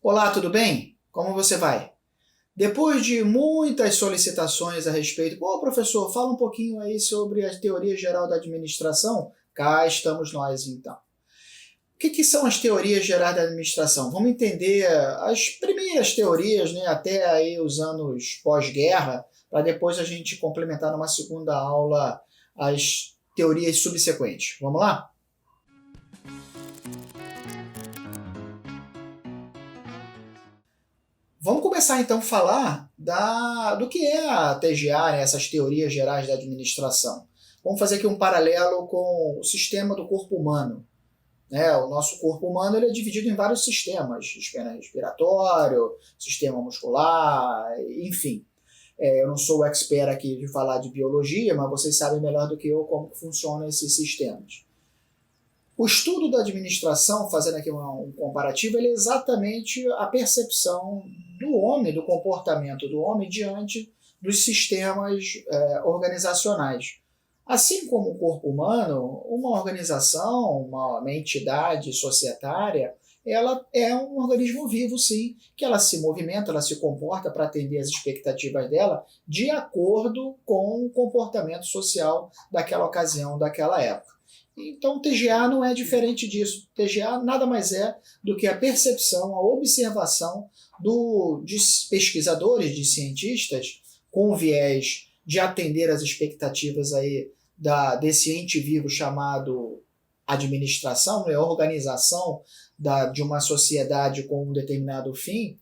Olá, tudo bem? Como você vai? Depois de muitas solicitações a respeito, pô, professor, fala um pouquinho aí sobre a teoria geral da administração. Cá estamos nós, então. O que são as teorias gerais da administração? Vamos entender as primeiras teorias, né, até aí os anos pós-guerra, para depois a gente complementar numa segunda aula as teorias subsequentes. Vamos lá? Vamos começar então a falar do que é a TGA, né, essas teorias gerais da administração. Vamos fazer aqui um paralelo com o sistema do corpo humano. Né? O nosso corpo humano ele é dividido em vários sistemas: sistema respiratório, sistema muscular, enfim. Eu não sou o expert aqui de falar de biologia, mas vocês sabem melhor do que eu como funcionam esses sistemas. O estudo da administração, fazendo aqui um comparativo, ele é exatamente a percepção do homem, do comportamento do homem diante dos sistemas organizacionais. Assim como o corpo humano, uma organização, uma entidade societária, ela é um organismo vivo, sim, que ela se movimenta, ela se comporta para atender as expectativas dela de acordo com o comportamento social daquela ocasião, daquela época. Então, o TGA não é diferente disso. O TGA nada mais é do que a percepção, a observação de pesquisadores, de cientistas, com viés de atender às expectativas aí desse ente vivo chamado administração, né, organização de uma sociedade com um determinado fim,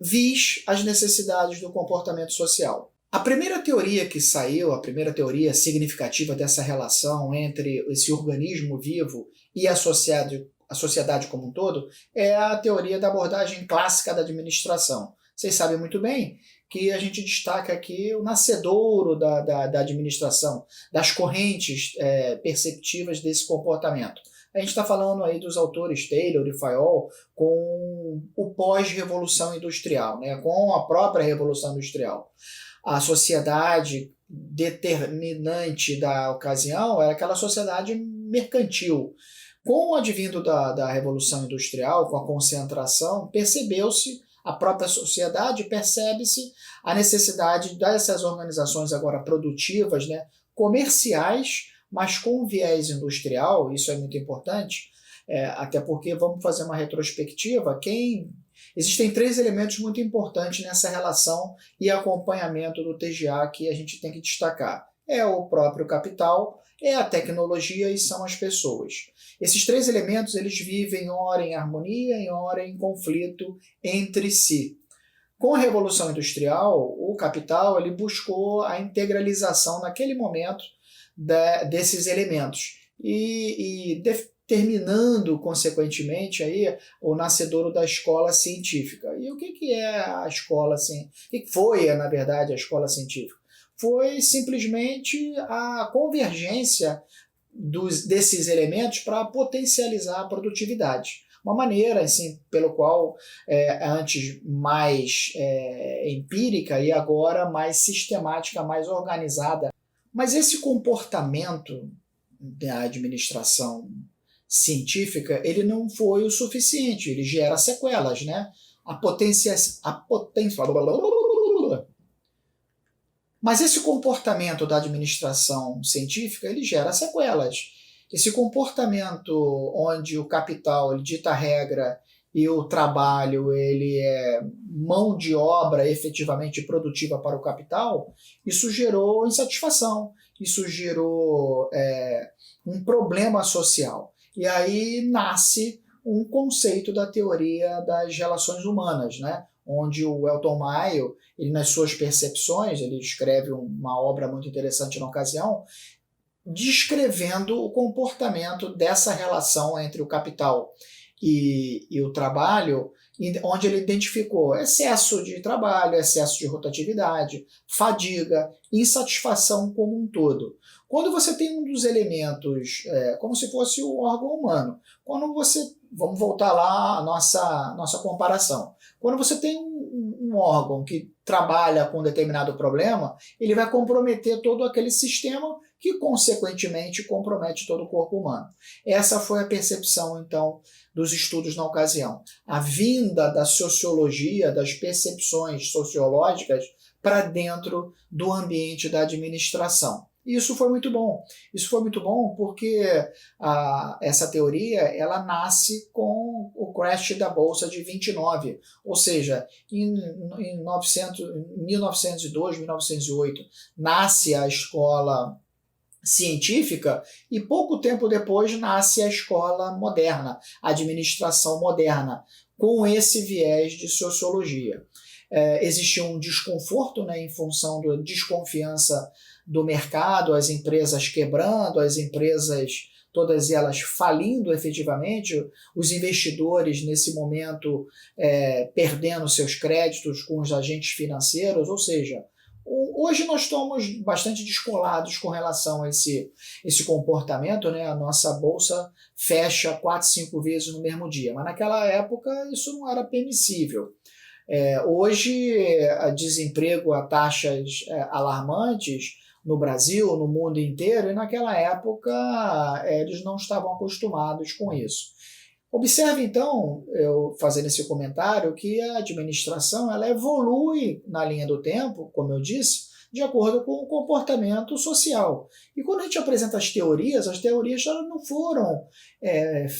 vis as necessidades do comportamento social. A primeira teoria que saiu, a primeira teoria significativa dessa relação entre esse organismo vivo e a sociedade como um todo, é a teoria da abordagem clássica da administração. Vocês sabem muito bem que a gente destaca aqui o nascedouro da administração, das correntes perceptivas desse comportamento. A gente está falando aí dos autores Taylor e Fayol com o pós-revolução industrial, né, com a própria revolução industrial. A sociedade determinante da ocasião era aquela sociedade mercantil. Com o advindo da Revolução Industrial, com a concentração, percebeu-se, a própria sociedade percebe-se a necessidade dessas organizações agora produtivas, né, comerciais, mas com viés industrial. Isso é muito importante, até porque, vamos fazer uma retrospectiva, existem três elementos muito importantes nessa relação e acompanhamento do TGA que a gente tem que destacar. É o próprio capital, é a tecnologia e são as pessoas. Esses três elementos eles vivem ora em harmonia e ora em conflito entre si. Com a Revolução Industrial, o capital ele buscou a integralização naquele momento desses elementos e terminando, consequentemente, aí, o nascedouro da escola científica. E o que é a escola científica? O que foi, na verdade, a escola científica? Foi simplesmente a convergência desses elementos para potencializar a produtividade. Uma maneira, assim, pelo qual antes mais empírica e agora mais sistemática, mais organizada. Mas esse comportamento da administração científica, ele não foi o suficiente, ele gera sequelas, né? Mas esse comportamento da administração científica, ele gera sequelas. Esse comportamento onde o capital ele dita a regra e o trabalho ele é mão de obra efetivamente produtiva para o capital, isso gerou insatisfação, isso gerou um problema social. E aí nasce um conceito da teoria das relações humanas, né? Onde o Elton Mayo, ele, nas suas percepções, ele escreve uma obra muito interessante na ocasião, descrevendo o comportamento dessa relação entre o capital e o trabalho, onde ele identificou excesso de trabalho, excesso de rotatividade, fadiga, insatisfação como um todo. Quando você tem um dos elementos, como se fosse o órgão humano, vamos voltar lá à nossa comparação. Quando você tem um órgão que trabalha com um determinado problema, ele vai comprometer todo aquele sistema que, consequentemente, compromete todo o corpo humano. Essa foi a percepção, então, dos estudos na ocasião. A vinda da sociologia, das percepções sociológicas para dentro do ambiente da administração. Isso foi muito bom. Isso foi muito bom porque essa teoria ela nasce com o crash da Bolsa de 29, ou seja, em 1902, 1908, nasce a escola científica e pouco tempo depois nasce a escola moderna, a administração moderna, com esse viés de sociologia. Existia um desconforto, né, em função da desconfiança do mercado, as empresas quebrando, as empresas todas elas falindo efetivamente, os investidores nesse momento perdendo seus créditos com os agentes financeiros, ou seja, hoje nós estamos bastante descolados com relação a esse comportamento, né? A nossa bolsa fecha 4, 5 vezes no mesmo dia, mas naquela época isso não era permissível. Hoje, desemprego a taxas alarmantes no Brasil, no mundo inteiro, e naquela época eles não estavam acostumados com isso. Observe, então, eu fazendo esse comentário, que a administração ela evolui na linha do tempo, como eu disse, de acordo com o comportamento social. E quando a gente apresenta as teorias elas não foram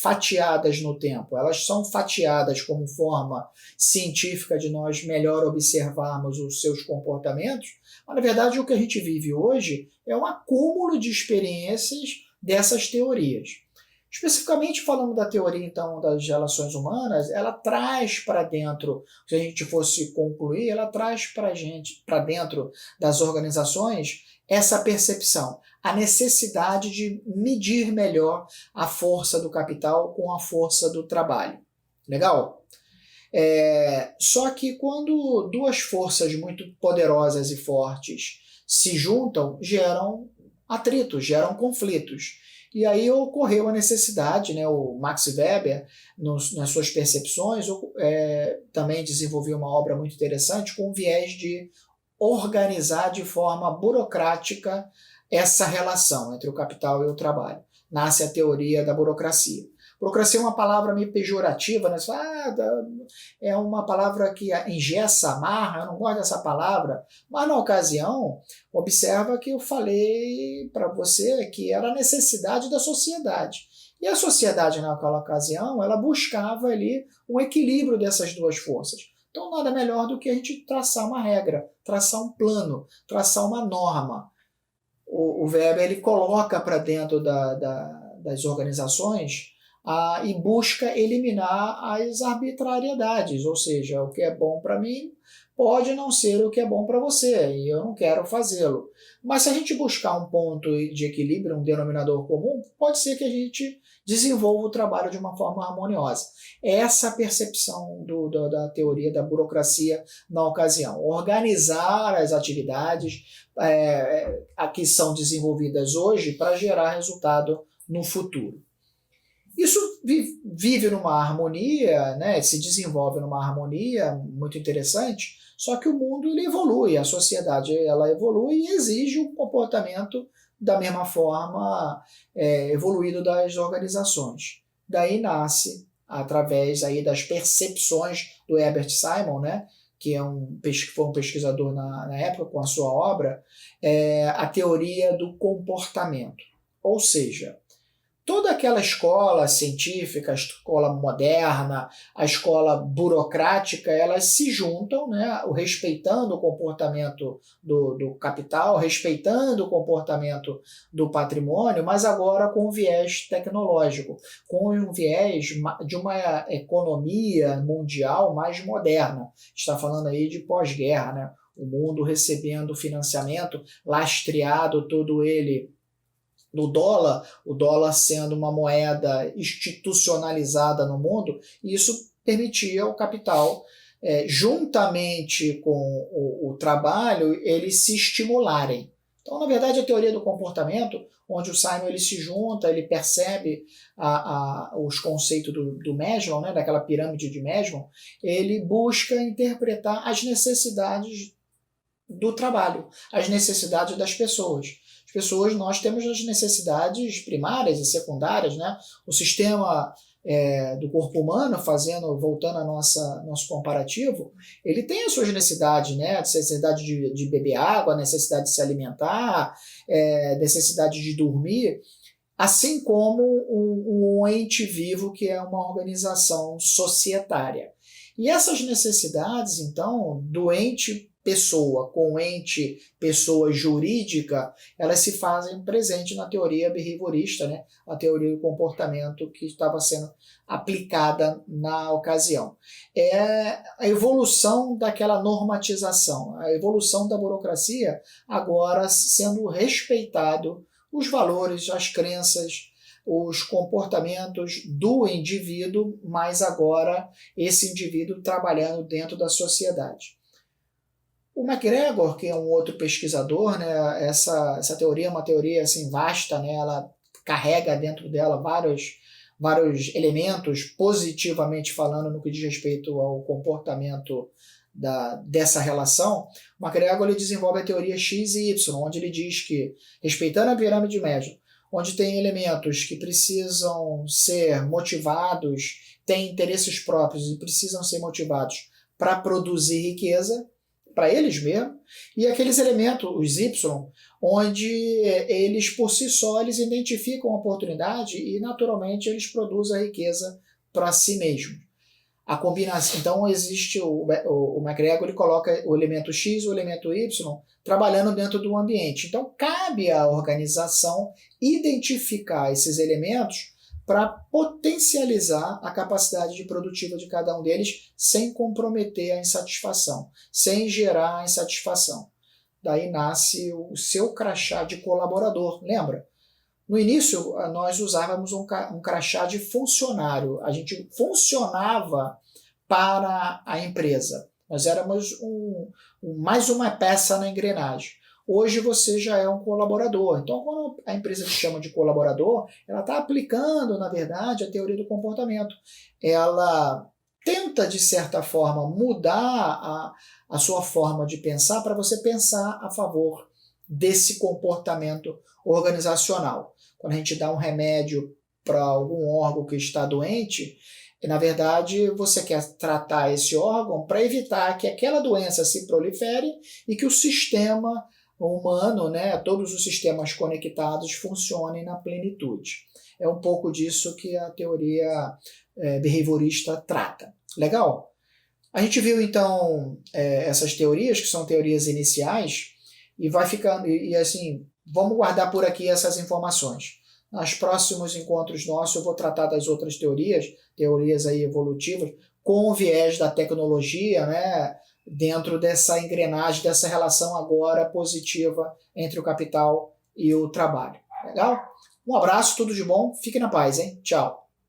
fatiadas no tempo, elas são fatiadas como forma científica de nós melhor observarmos os seus comportamentos, mas na verdade o que a gente vive hoje é um acúmulo de experiências dessas teorias. Especificamente falando da teoria, então, das relações humanas, ela traz para dentro, se a gente fosse concluir, ela traz para dentro das organizações essa percepção, a necessidade de medir melhor a força do capital com a força do trabalho. Legal? Só que quando duas forças muito poderosas e fortes se juntam, geram atritos, geram conflitos. E aí ocorreu a necessidade, né, o Max Weber, nas suas percepções, também desenvolveu uma obra muito interessante com o viés de organizar de forma burocrática essa relação entre o capital e o trabalho. Nasce a teoria da burocracia. Burocracia é uma palavra meio pejorativa, né? É uma palavra que engessa, amarra, eu não gosto dessa palavra, mas na ocasião, observa que eu falei para você que era a necessidade da sociedade. E a sociedade naquela ocasião, ela buscava ali um equilíbrio dessas duas forças. Então nada melhor do que a gente traçar uma regra, traçar um plano, traçar uma norma. O Weber ele coloca para dentro das organizações e busca eliminar as arbitrariedades, ou seja, o que é bom para mim pode não ser o que é bom para você, e eu não quero fazê-lo. Mas se a gente buscar um ponto de equilíbrio, um denominador comum, pode ser que a gente desenvolva o trabalho de uma forma harmoniosa. Essa é a percepção da teoria da burocracia na ocasião. Organizar as atividades que são desenvolvidas hoje para gerar resultado no futuro. Isso vive numa harmonia, né, se desenvolve numa harmonia muito interessante, só que o mundo ele evolui, a sociedade ela evolui e exige um comportamento da mesma forma evoluído das organizações. Daí nasce, através aí das percepções do Herbert Simon, né, que foi um pesquisador na época com a sua obra, a teoria do comportamento. Ou seja, toda aquela escola científica, a escola moderna, a escola burocrática, elas se juntam, né, respeitando o comportamento do capital, respeitando o comportamento do patrimônio, mas agora com um viés tecnológico, com um viés de uma economia mundial mais moderna. Está falando aí de pós-guerra, né? O mundo recebendo financiamento, lastreado todo ele do dólar, o dólar sendo uma moeda institucionalizada no mundo, e isso permitia ao capital, juntamente com o trabalho, eles se estimularem. Então, na verdade, a teoria do comportamento, onde o Simon ele se junta, ele percebe os conceitos do Maslow, né, daquela pirâmide de Maslow, ele busca interpretar as necessidades do trabalho, as necessidades das pessoas. As pessoas, nós temos as necessidades primárias e secundárias, né? O sistema do corpo humano, voltando ao nosso comparativo, ele tem as suas necessidades, né? Necessidade de beber água, necessidade de se alimentar, necessidade de dormir, assim como um ente vivo, que é uma organização societária. E essas necessidades, então, do ente pessoa com ente pessoa jurídica, elas se fazem presente na teoria behaviorista, né? A teoria do comportamento que estava sendo aplicada na ocasião. É a evolução daquela normatização, a evolução da burocracia, agora sendo respeitado os valores, as crenças, os comportamentos do indivíduo, mas agora esse indivíduo trabalhando dentro da sociedade. O McGregor, que é um outro pesquisador, né, essa teoria é uma teoria assim, vasta, né, ela carrega dentro dela vários elementos, positivamente falando, no que diz respeito ao comportamento dessa relação. O McGregor ele desenvolve a teoria X e Y, onde ele diz que, respeitando a pirâmide de Maslow, onde tem elementos que precisam ser motivados, têm interesses próprios e precisam ser motivados para produzir riqueza, para eles mesmos, e aqueles elementos, os Y, onde eles por si só eles identificam a oportunidade e naturalmente eles produzem a riqueza para si mesmos. A combinação, então existe o McGregor, ele coloca o elemento X, o elemento Y, trabalhando dentro do ambiente. Então cabe à organização identificar esses elementos para potencializar a capacidade produtiva de cada um deles sem comprometer a insatisfação, sem gerar a insatisfação. Daí nasce o seu crachá de colaborador, lembra? No início, nós usávamos um crachá de funcionário, a gente funcionava para a empresa, nós éramos mais uma peça na engrenagem. Hoje você já é um colaborador. Então, quando a empresa te chama de colaborador, ela está aplicando, na verdade, a teoria do comportamento. Ela tenta, de certa forma, mudar a sua forma de pensar para você pensar a favor desse comportamento organizacional. Quando a gente dá um remédio para algum órgão que está doente, na verdade, você quer tratar esse órgão para evitar que aquela doença se prolifere e que o sistema humano, né, todos os sistemas conectados funcionem na plenitude. É um pouco disso que a teoria behaviorista trata. Legal? A gente viu então essas teorias, que são teorias iniciais, e vai ficando, e assim, vamos guardar por aqui essas informações. Nos próximos encontros nossos eu vou tratar das outras teorias aí evolutivas, com o viés da tecnologia, né, dentro dessa engrenagem, dessa relação agora positiva entre o capital e o trabalho. Legal? Um abraço, tudo de bom, fique na paz, hein? Tchau!